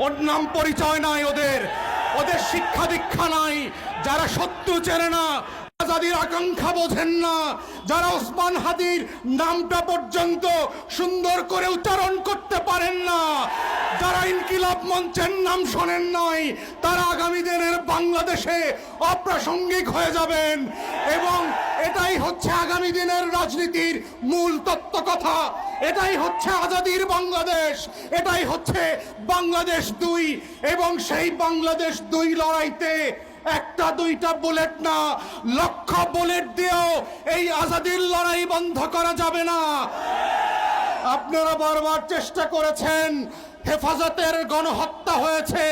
ওর নাম পরিচয় নাই, ওদের ওদের শিক্ষা দীক্ষা নাই। যারা সত্য চেনে না, আজাদির আকাঙ্ক্ষা বোঝেন না, যারা ওসমান হাদির নামটা পর্যন্ত সুন্দর করে উচ্চারণ করতে পারেন না, যারা ইনকিলাব মঞ্চের নাম শোনেন নাই, তারা আগামী দিনের বাংলাদেশে অপ্রাসঙ্গিক হয়ে যাবেন। এবং এটাই হচ্ছে আগামী দিনের রাজনীতির মূল তত্ত্ব কথা। এটাই হচ্ছে আজাদির বাংলাদেশ, এটাই হচ্ছে বাংলাদেশ 2। এবং সেই বাংলাদেশ 2 লড়াইতে একটা দুইটা বুলেট না, লক্ষ বুলেট দিয়েও এই আজাদির লড়াই বন্ধ করা যাবে না। আপনারা বারবার চেষ্টা করেছেন, হেফাজতের গণহত্যা হয়েছে,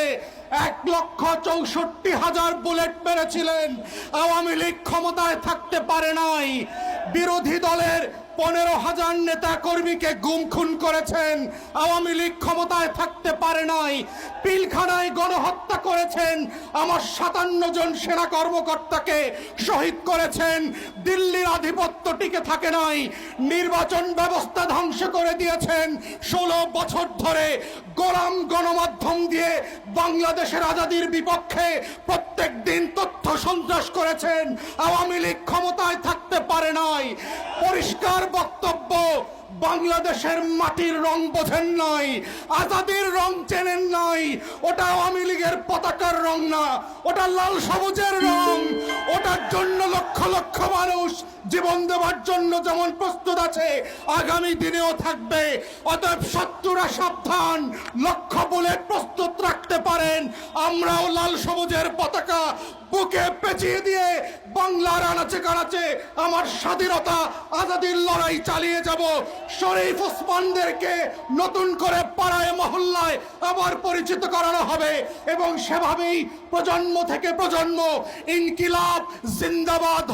1,64,000 বুলেট মেরেছিলেন। আওয়ামী লীগ ক্ষমতায় থাকতে পারে নাই। বিরোধী দলের 15,000 নেতা কর্মীকে গুম খুন করেছেন, আওয়ামী লীগ ক্ষমতায় থাকতে পারে নাই। পিলখানায় গণহত্যা করেছেন, আমার 57 জন সেনা কর্মকর্তাকে শহীদ করেছেন। দিল্লির আধিপত্য টিকে থাকে নাই, নির্বাচন ব্যবস্থা ধ্বংস করে দিয়েছেন। 16 বছর ধরে গোলাম গণমাধ্যম দিয়ে বাংলাদেশের আজাদির বিপক্ষে প্রত্যেক দিন তথ্য সন্ত্রাস করেছেন। আওয়ামী লীগ ক্ষমতায় থাকতে পারে নাই। পরিষ্কার বক্তব্য, বাংলাদেশের মাটির রং বোঝেন নাই, আজাদির রং চেনেন নাই। ওটা আওয়ামী লীগের পতাকার রং না, ওটা লাল সবুজের রং। ওটার জন্য লক্ষ লক্ষ মানুষ জীবন দেওয়ার জন্য যেমন প্রস্তুত আছে, আগামী দিনেও থাকবে। অতএব শত্রুরা সাবধান, লক্ষ বুলেট প্রস্তুত রাখতে পারেন। আমরাও লাল সবুজের পতাকা বুকে পেঁচিয়ে দিয়ে বাংলার আনাচে কানাচে আমার স্বাধীনতা আজাদির লড়াই চালিয়ে যাব। শরীফ ওসমানদেরকে নতুন করে পাড়ায় মহল্লায় আবার পরিচিত করানো হবে এবং সেভাবেই প্রজন্ম থেকে প্রজন্ম ইনকিলাব জিন্দাবাদ।